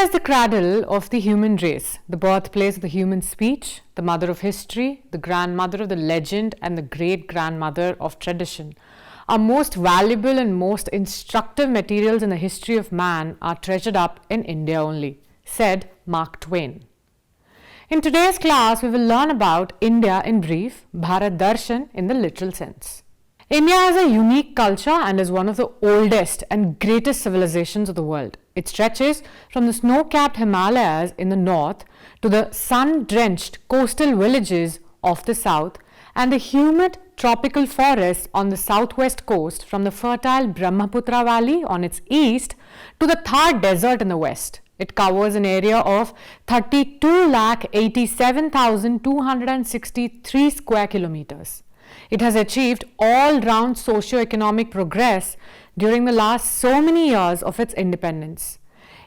is the cradle of the human race, the birthplace of the human speech, the mother of history, the grandmother of the legend, and the great-grandmother of tradition. Our most valuable and most instructive materials in the history of man are treasured up in India only, said Mark Twain. In today's class, we will learn about India in brief, Bharat Darshan in the literal sense. India has a unique culture and is one of the oldest and greatest civilizations of the world. It stretches from the snow-capped Himalayas in the north to the sun-drenched coastal villages of the south and the humid tropical forests on the southwest coast, from the fertile Brahmaputra Valley on its east to the Thar Desert in the west. It covers an area of 32,87,263 square kilometers. It has achieved all-round socio-economic progress during the last so many years of its independence.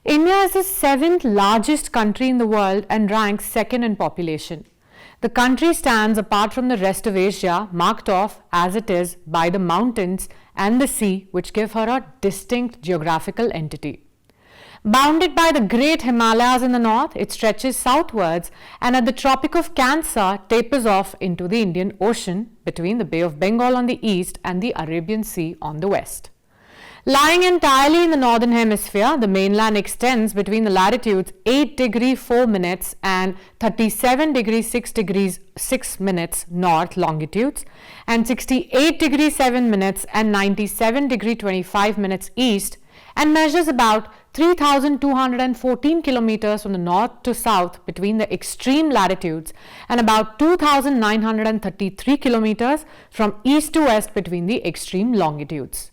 India is the 7th largest country in the world and ranks second in population. The country stands apart from the rest of Asia, marked off as it is by the mountains and the sea, which give her a distinct geographical entity. Bounded by the great Himalayas in the north, it stretches southwards and at the Tropic of Cancer tapers off into the Indian Ocean between the Bay of Bengal on the east and the Arabian Sea on the west. Lying entirely in the northern hemisphere, the mainland extends between the latitudes 8 degree 4 minutes and 37 degree 6 degrees 6 minutes north longitudes and 68 degree 7 minutes and 97 degree 25 minutes east, and measures about 3,214 kilometers from the north to south between the extreme latitudes and about 2,933 kilometers from east to west between the extreme longitudes.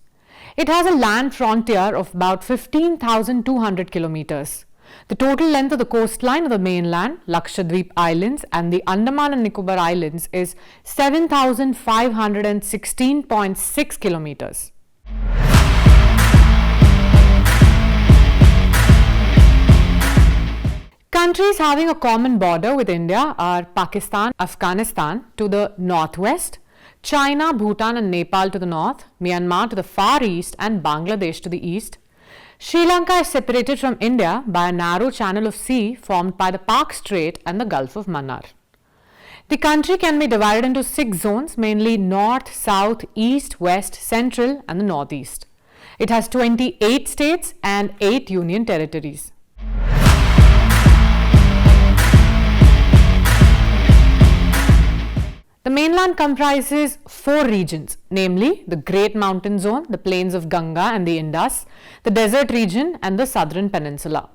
It has a land frontier of about 15,200 kilometers. The total length of the coastline of the mainland, Lakshadweep Islands and the Andaman and Nicobar Islands is 7,516.6 kilometers. Countries having a common border with India are Pakistan, Afghanistan to the northwest, China, Bhutan and Nepal to the north, Myanmar to the far east and Bangladesh to the east. Sri Lanka is separated from India by a narrow channel of sea formed by the Pak Strait and the Gulf of Mannar. The country can be divided into 6 zones, mainly north, south, east, west, central and the northeast. It has 28 states and 8 union territories. The mainland comprises 4 regions, namely the Great Mountain Zone, the plains of Ganga and the Indus, the desert region and the southern peninsula.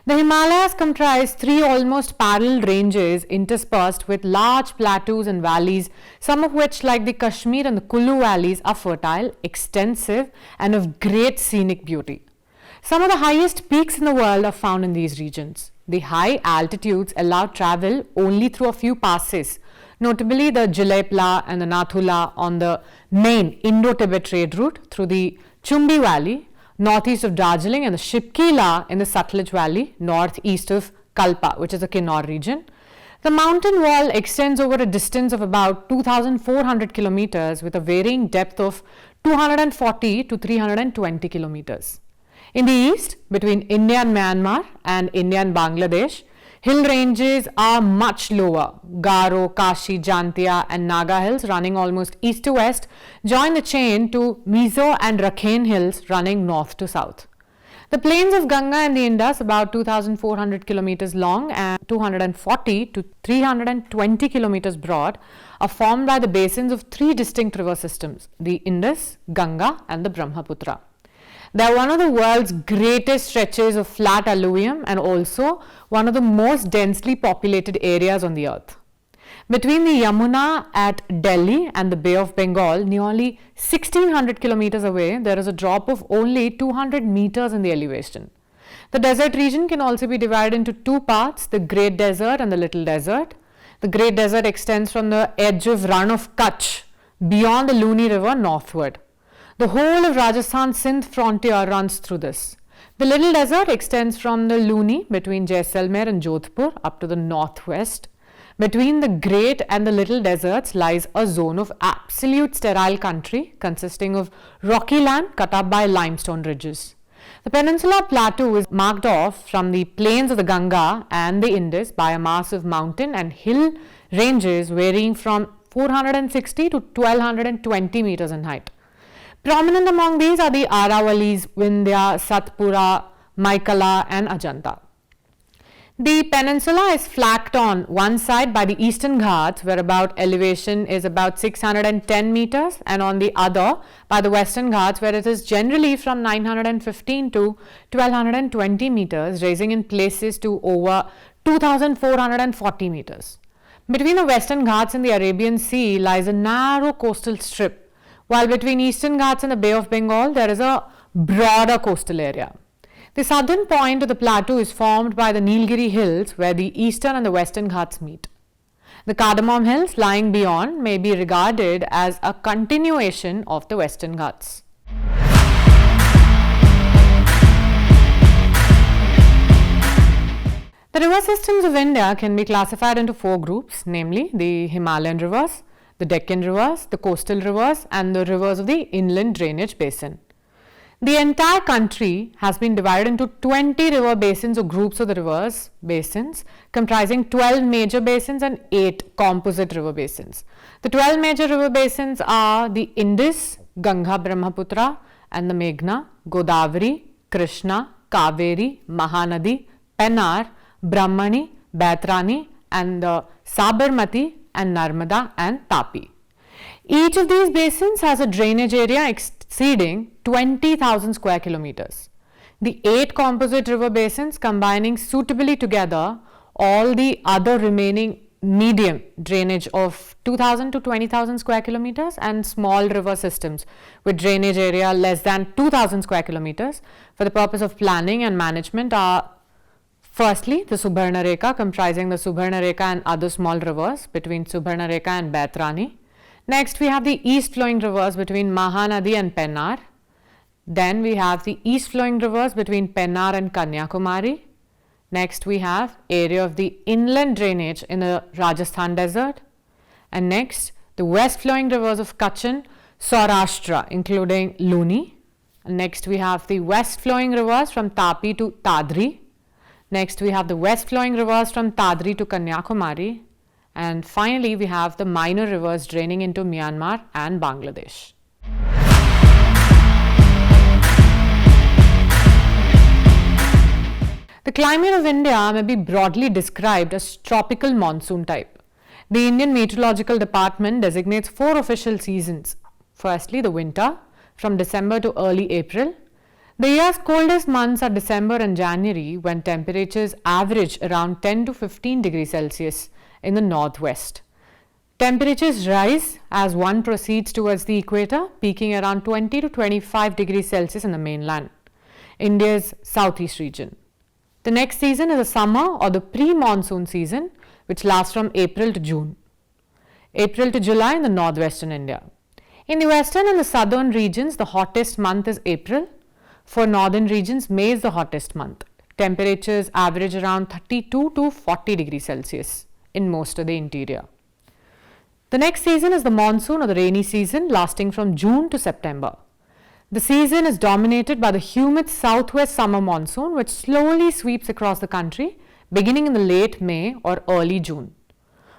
The Himalayas comprise 3 almost parallel ranges interspersed with large plateaus and valleys, some of which, like the Kashmir and the Kulu valleys, are fertile, extensive and of great scenic beauty. Some of the highest peaks in the world are found in these regions. The high altitudes allow travel only through a few passes, notably the Jilepla and the Nathula on the main Indo-Tibet trade route, through the Chumbi Valley, northeast of Darjeeling, and the Shipkila in the Sutlej Valley, northeast of Kalpa, which is the Kinnaur region. The mountain wall extends over a distance of about 2,400 kilometers with a varying depth of 240 to 320 kilometers. In the east, between India and Myanmar and India and Bangladesh, hill ranges are much lower. Garo, Kashi, Jantia and Naga hills, running almost east to west, join the chain to Mizo and Rakhine hills running north to south. The plains of Ganga and the Indus, about 2,400 kilometers long and 240 to 320 kilometers broad, are formed by the basins of 3 distinct river systems, the Indus, Ganga and the Brahmaputra. They are one of the world's greatest stretches of flat alluvium and also one of the most densely populated areas on the earth. Between the Yamuna at Delhi and the Bay of Bengal, nearly 1,600 kilometers away, there is a drop of only 200 meters in the elevation. The desert region can also be divided into 2 parts, the Great Desert and the Little Desert. The Great Desert extends from the edge of Rann of Kutch beyond the Luni River northward. The whole of Rajasthan Sindh frontier runs through this. The Little Desert extends from the Luni between Jaisalmer and Jodhpur up to the northwest. Between the Great and the Little Deserts lies a zone of absolute sterile country consisting of rocky land cut up by limestone ridges. The peninsular plateau is marked off from the plains of the Ganga and the Indus by a mass of mountain and hill ranges varying from 460 to 1220 meters in height. Prominent among these are the Aravalis, Vindhya, Satpura, Maikala and Ajanta. The peninsula is flanked on one side by the Eastern Ghats, where about elevation is about 610 meters, and on the other by the Western Ghats, where it is generally from 915 to 1220 meters, rising in places to over 2440 meters. Between the Western Ghats and the Arabian Sea lies a narrow coastal strip, while between Eastern Ghats and the Bay of Bengal there is a broader coastal area. The southern point of the plateau is formed by the Nilgiri Hills, where the eastern and the western Ghats meet. The Cardamom Hills lying beyond may be regarded as a continuation of the Western Ghats. The river systems of India can be classified into four groups, namely the Himalayan rivers, the Deccan rivers, the coastal rivers and the rivers of the inland drainage basin. The entire country has been divided into 20 river basins or groups of the rivers basins, comprising 12 major basins and 8 composite river basins. The 12 major river basins are the Indus, Ganga, Brahmaputra and the Meghna, Godavari, Krishna, Kaveri, Mahanadi, Pennar, Brahmani, Baitarani and the Sabarmati and Narmada and Tapi. Each of these basins has a drainage area exceeding 20,000 square kilometers. The 8 composite river basins combining suitably together all the other remaining medium drainage of 2,000 to 20,000 square kilometers and small river systems with drainage area less than 2,000 square kilometers for the purpose of planning and management are firstly the Subarnarekha, comprising the Subarnarekha and other small rivers between Subarnarekha and Baitarani. Next we have the east flowing rivers between Mahanadi and Pennar. Then we have the east flowing rivers between Pennar and Kanyakumari. Next we have area of the inland drainage in the Rajasthan desert. And next the west flowing rivers of Kutch and Saurashtra including Luni. And next we have the west flowing rivers from Tapi to Tadri. Next we have the west flowing rivers from Tadri to Kanyakumari. And finally we have the minor rivers draining into Myanmar and Bangladesh. The climate of India may be broadly described as tropical monsoon type. The Indian Meteorological Department designates 4 official seasons. Firstly, the winter from December to early April. The year's coldest months are December and January, when temperatures average around 10 to 15 degrees Celsius in the northwest. Temperatures rise as one proceeds towards the equator, peaking around 20 to 25 degrees Celsius in the mainland, India's southeast region. The next season is the summer or the pre-monsoon season, which lasts from April to June. April to July in the northwestern India. In the western and the southern regions, the hottest month is April. For northern regions, May is the hottest month. Temperatures average around 32 to 40 degrees Celsius in most of the interior. The next season is the monsoon or the rainy season, lasting from June to September. The season is dominated by the humid southwest summer monsoon, which slowly sweeps across the country beginning in the late May or early June.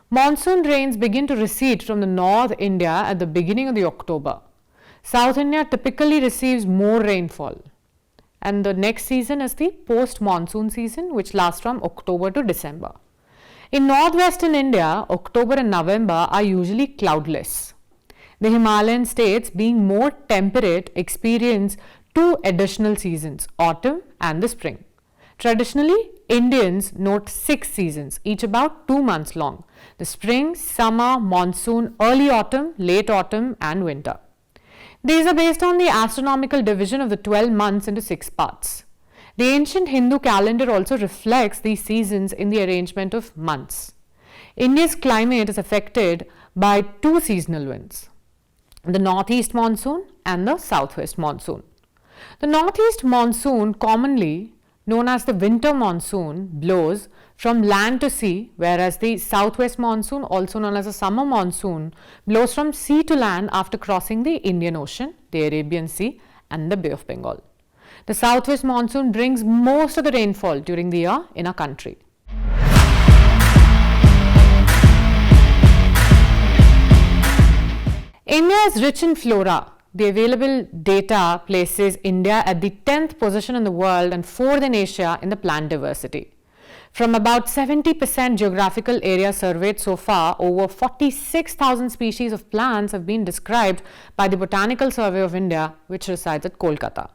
Monsoon rains begin to recede from the North India at the beginning of the October. South India typically receives more rainfall. And the next season is the post-monsoon season, which lasts from October to December. In northwestern India, October and November are usually cloudless. The Himalayan states, being more temperate, experience 2 additional seasons, autumn and the spring. Traditionally, Indians note 6 seasons, each about 2 months long: the spring, summer, monsoon, early autumn, late autumn and winter. These are based on the astronomical division of the 12 months into 6 parts. The ancient Hindu calendar also reflects these seasons in the arrangement of months. India's climate is affected by 2 seasonal winds: the northeast monsoon and the southwest monsoon. The northeast monsoon, commonly known as the winter monsoon, blows from land to sea, whereas the southwest monsoon, also known as the summer monsoon, blows from sea to land after crossing the Indian Ocean, the Arabian Sea and the Bay of Bengal. The southwest monsoon brings most of the rainfall during the year in our country. India is rich in flora. The available data places India at the 10th position in the world and 4th in Asia in the plant diversity. From about 70% geographical area surveyed so far, over 46,000 species of plants have been described by the Botanical Survey of India, which resides at Kolkata.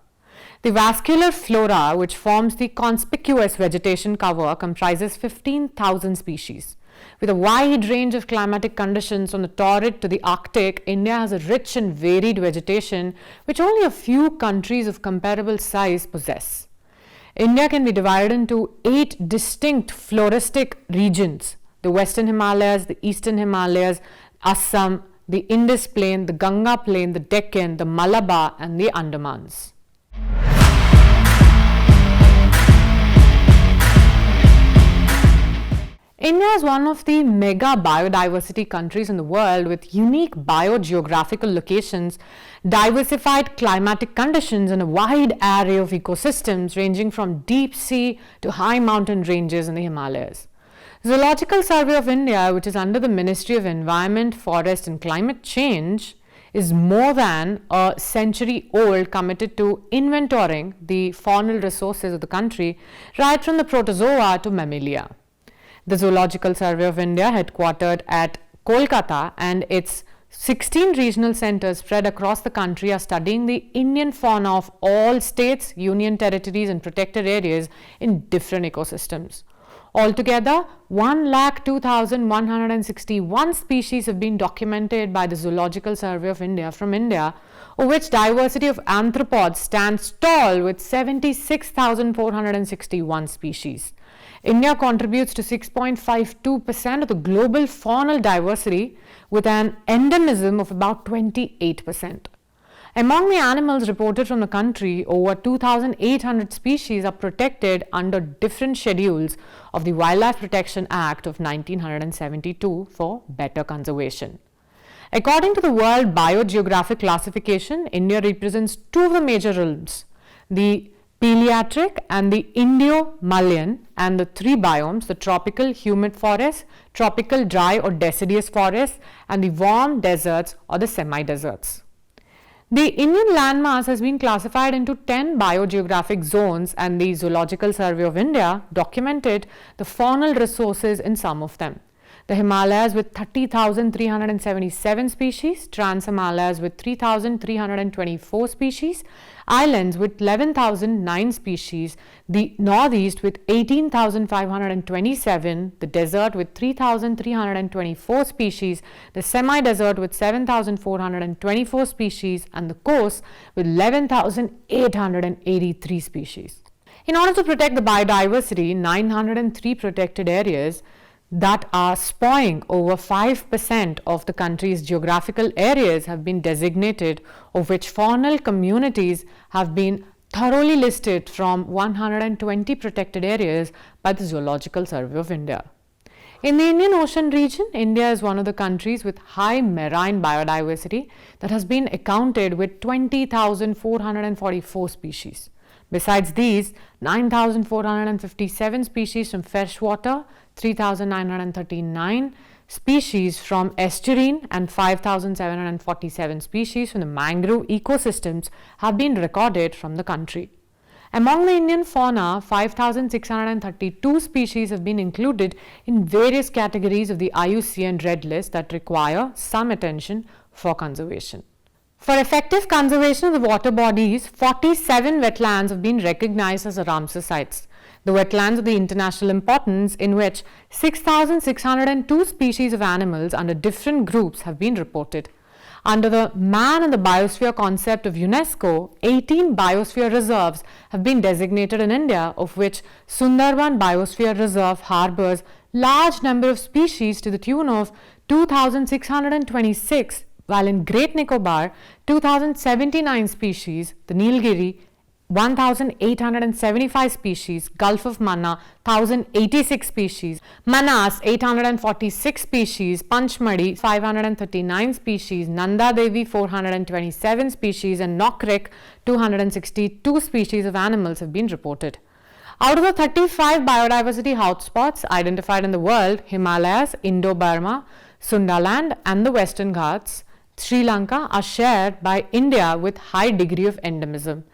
The vascular flora, which forms the conspicuous vegetation cover, comprises 15,000 species. With a wide range of climatic conditions from the torrid to the Arctic, India has a rich and varied vegetation which only a few countries of comparable size possess. India can be divided into 8 distinct floristic regions: the Western Himalayas, the Eastern Himalayas, Assam, the Indus Plain, the Ganga Plain, the Deccan, the Malabar and the Andamans. India is one of the mega biodiversity countries in the world with unique biogeographical locations, diversified climatic conditions and a wide array of ecosystems ranging from deep sea to high mountain ranges in the Himalayas. Zoological Survey of India, which is under the Ministry of Environment, Forest and Climate Change, is more than a century old, committed to inventorying the faunal resources of the country right from the protozoa to mammalia. The Zoological Survey of India, headquartered at Kolkata, and its 16 regional centers spread across the country are studying the Indian fauna of all states, union territories and protected areas in different ecosystems. Altogether, 102,161 species have been documented by the Zoological Survey of India from India, of which diversity of arthropods stands tall with 76,461 species. India contributes to 6.52% of the global faunal diversity with an endemism of about 28%. Among the animals reported from the country, over 2,800 species are protected under different schedules of the Wildlife Protection Act of 1972 for better conservation. According to the World Biogeographic Classification, India represents 2 of the major realms, the Palearctic and the Indo-Malayan, and the 3 biomes, the tropical humid forests, tropical dry or deciduous forests, and the warm deserts or the semi-deserts. The Indian landmass has been classified into 10 biogeographic zones, and the Zoological Survey of India documented the faunal resources in some of them. The Himalayas with 30,377 species, Trans-Himalayas with 3,324 species, islands with 11,009 species, the Northeast with 18,527, the desert with 3,324 species, the semi-desert with 7,424 species, and the coast with 11,883 species. In order to protect the biodiversity, 903 protected areas that are spawning over 5% of the country's geographical areas have been designated, of which faunal communities have been thoroughly listed from 120 protected areas by the Zoological Survey of India. In the Indian Ocean region, India is one of the countries with high marine biodiversity that has been accounted with 20,444 species. Besides these, 9,457 species from freshwater, 3,939 species from estuarine and 5,747 species from the mangrove ecosystems have been recorded from the country. Among the Indian fauna, 5,632 species have been included in various categories of the IUCN Red List that require some attention for conservation. For effective conservation of the water bodies, 47 wetlands have been recognized as Ramsar sites. The wetlands of the international importance, in which 6,602 species of animals under different groups have been reported. Under the Man and the Biosphere concept of UNESCO, 18 biosphere reserves have been designated in India, of which Sundarban Biosphere Reserve harbors large number of species to the tune of 2,626, while in Great Nicobar, 2,079 species, the Nilgiri 1,875 species, Gulf of Manna 1,086 species, Manas 846 species, Panchmadi 539 species, Nanda Devi 427 species and Nokrik 262 species of animals have been reported. Out of the 35 biodiversity hotspots identified in the world, Himalayas, Indo-Burma, Sundaland and the Western Ghats, Sri Lanka are shared by India with high degree of endemism.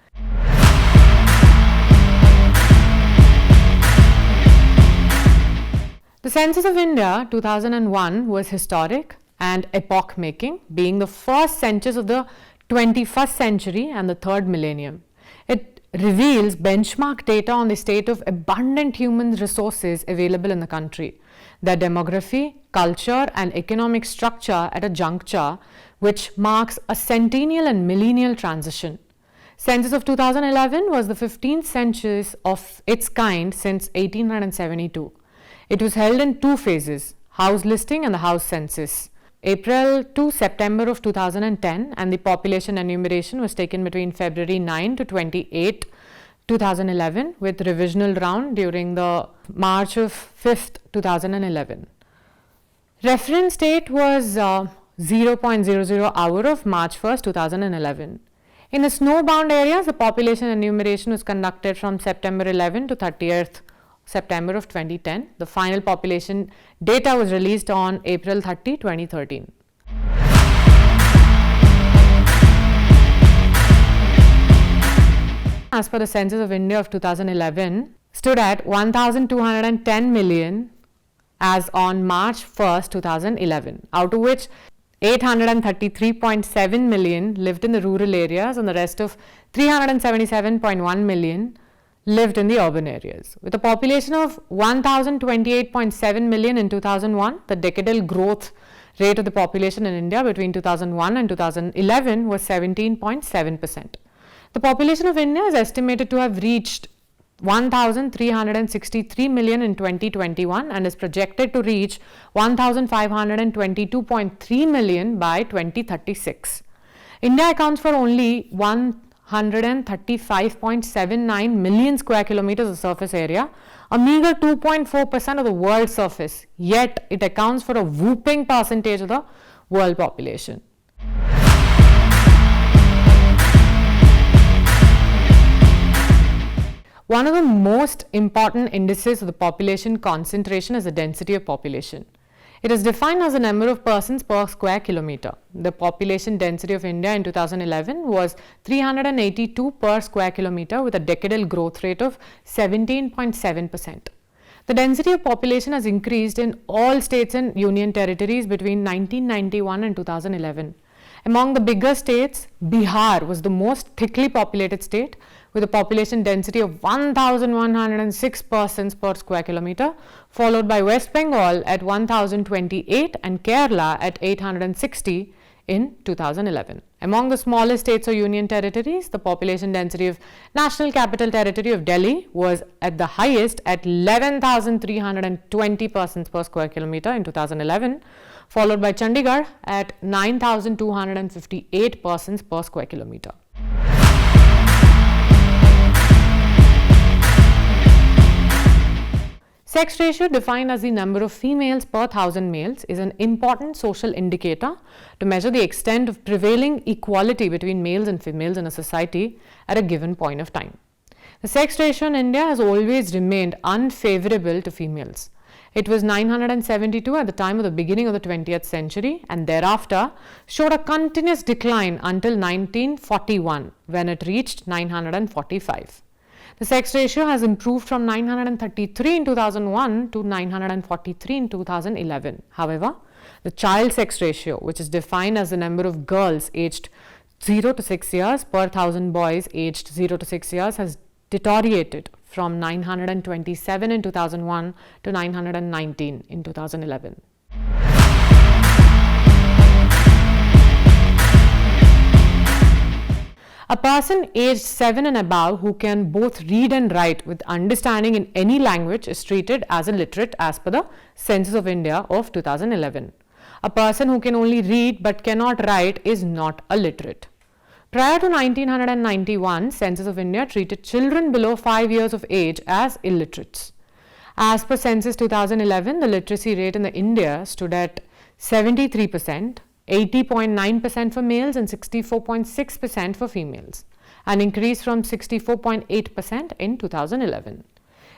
The Census of India 2001 was historic and epoch-making, being the first census of the 21st century and the third millennium. It reveals benchmark data on the state of abundant human resources available in the country, their demography, culture and economic structure at a juncture which marks a centennial and millennial transition. Census of 2011 was the 15th census of its kind since 1872. It was held in two phases, house listing and the house census, April to September of 2010, and the population enumeration was taken between February 9 to 28, 2011 with revisional round during the March of 5th, 2011. Reference date was 0.00 hour of March 1st, 2011. In the snowbound areas, the population enumeration was conducted from September 11 to 30th September of 2010. The final population data was released on April 30, 2013. As per the Census of India of 2011, stood at 1,210 million as on March 1st, 2011, out of which 833.7 million lived in the rural areas and the rest of 377.1 million lived in the urban areas. With a population of 1,028.7 million in 2001, the decadal growth rate of the population in India between 2001 and 2011 was 17.7%. The population of India is estimated to have reached 1,363 million in 2021 and is projected to reach 1,522.3 million by 2036. India accounts for only 135.79 million square kilometers of surface area, a meager 2.4% of the world's surface, yet it accounts for a whooping percentage of the world population. One of the most important indices of the population concentration is the density of population. It is defined as the number of persons per square kilometer. The population density of India in 2011 was 382 per square kilometer with a decadal growth rate of 17.7%. The density of population has increased in all states and union territories between 1991 and 2011. Among the bigger states, Bihar was the most thickly populated state with a population density of 1,106 persons per square kilometer, followed by West Bengal at 1,028 and Kerala at 860 in 2011. Among the smallest states or union territories, the population density of National Capital Territory of Delhi was at the highest at 11,320 persons per square kilometer in 2011, followed by Chandigarh at 9,258 persons per square kilometer. Sex ratio, defined as the number of females per 1,000 males, is an important social indicator to measure the extent of prevailing equality between males and females in a society at a given point of time. The sex ratio in India has always remained unfavorable to females. It was 972 at the time of the beginning of the 20th century and thereafter showed a continuous decline until 1941 when it reached 945. The sex ratio has improved from 933 in 2001 to 943 in 2011. However, the child sex ratio, which is defined as the number of girls aged 0 to 6 years per 1,000 boys aged 0 to 6 years, has deteriorated from 927 in 2001 to 919 in 2011. A person aged 7 and above who can both read and write with understanding in any language is treated as a literate as per the Census of India of 2011. A person who can only read but cannot write is not a literate. Prior to 1991, Census of India treated children below 5 years of age as illiterates. As per Census 2011, the literacy rate in India stood at 73%, 80.9% for males and 64.6% for females, an increase from 64.8% in 2011.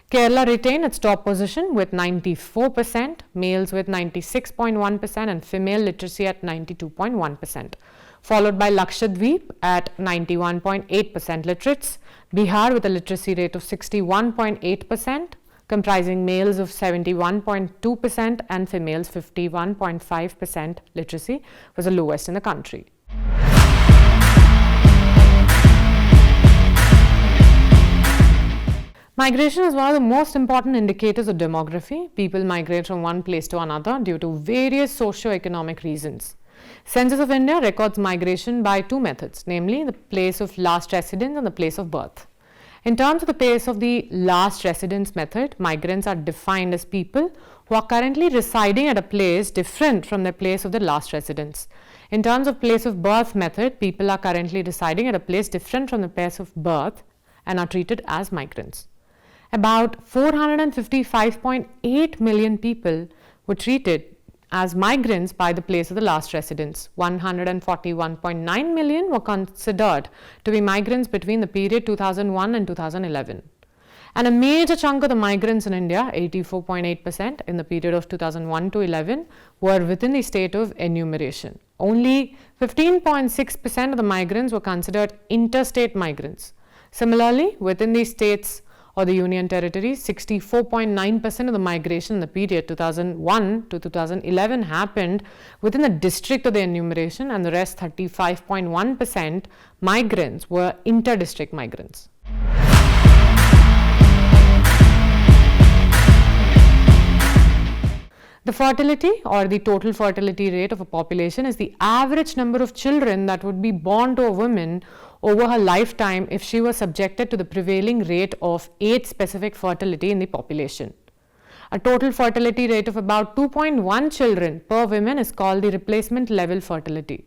Kerala retained its top position with 94%, males with 96.1% and female literacy at 92.1%, followed by Lakshadweep at 91.8% literates, Bihar with a literacy rate of 61.8%, comprising males of 71.2% and females 51.5% literacy, was the lowest in the country. Migration is one of the most important indicators of demography. People migrate from one place to another due to various socio-economic reasons. Census of India records migration by two methods, namely the place of last residence and the place of birth. In terms of the place of the last residence method, migrants are defined as people who are currently residing at a place different from their place of their last residence. In terms of place of birth method, people are currently residing at a place different from the place of birth and are treated as migrants. About 455.8 million people were treated as migrants by the place of the last residence. 141.9 million were considered to be migrants between the period 2001 and 2011. And a major chunk of the migrants in India, 84.8% in the period of 2001 to 11, were within the state of enumeration. Only 15.6% of the migrants were considered interstate migrants. Similarly, within the states or the union territories, 64.9% of the migration in the period 2001 to 2011 happened within the district of the enumeration, and the rest 35.1% migrants were inter-district migrants. The fertility or the total fertility rate of a population is the average number of children that would be born to a woman over her lifetime if she was subjected to the prevailing rate of age-specific fertility in the population. A total fertility rate of about 2.1 children per woman is called the replacement level fertility.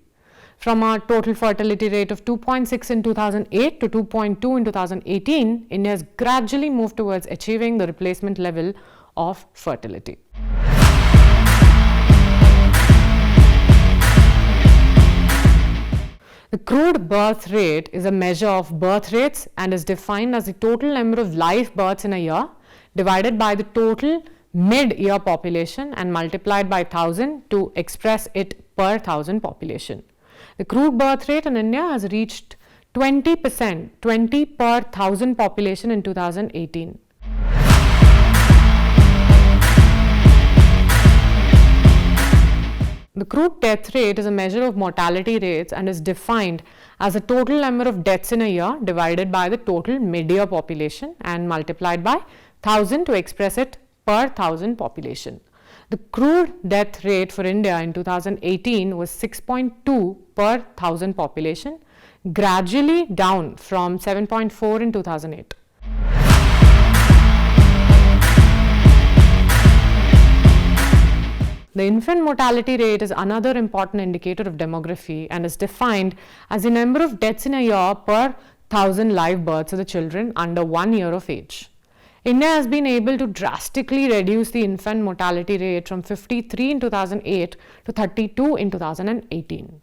From a total fertility rate of 2.6 in 2008 to 2.2 in 2018, India has gradually moved towards achieving the replacement level of fertility. The crude birth rate is a measure of birth rates and is defined as the total number of live births in a year divided by the total mid-year population and multiplied by 1000 to express it per 1000 population. The crude birth rate in India has reached 20%, 20 per 1000 population in 2018. The crude death rate is a measure of mortality rates and is defined as the total number of deaths in a year divided by the total mid-year population and multiplied by 1000 to express it per 1000 population. The crude death rate for India in 2018 was 6.2 per 1000 population, gradually down from 7.4 in 2008. The infant mortality rate is another important indicator of demography and is defined as the number of deaths in a year per 1000 live births of the children under 1 year of age. India has been able to drastically reduce the infant mortality rate from 53 in 2008 to 32 in 2018.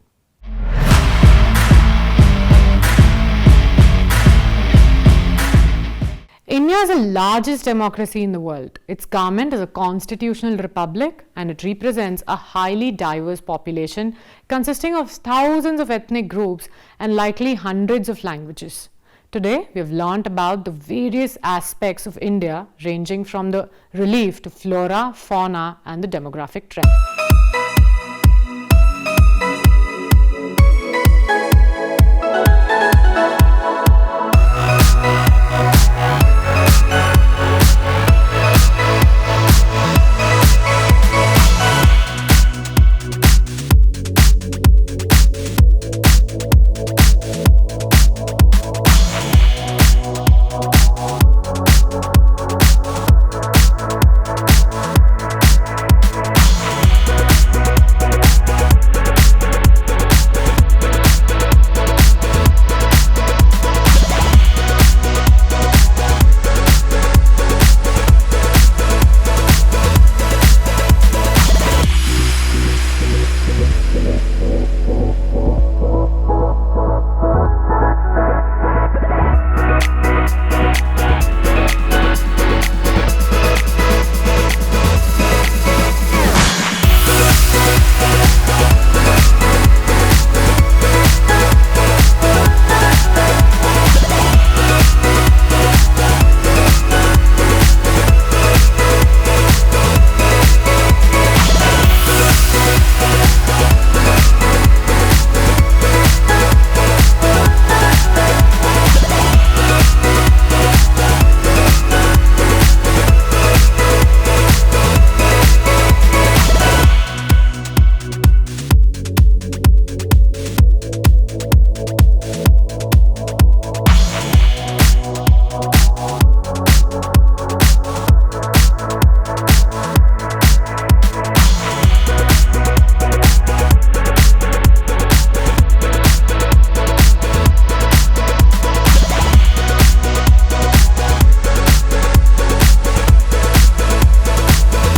India is the largest democracy in the world. Its government is a constitutional republic and it represents a highly diverse population consisting of thousands of ethnic groups and likely hundreds of languages. Today, we have learnt about the various aspects of India ranging from the relief to flora, fauna and the demographic trend.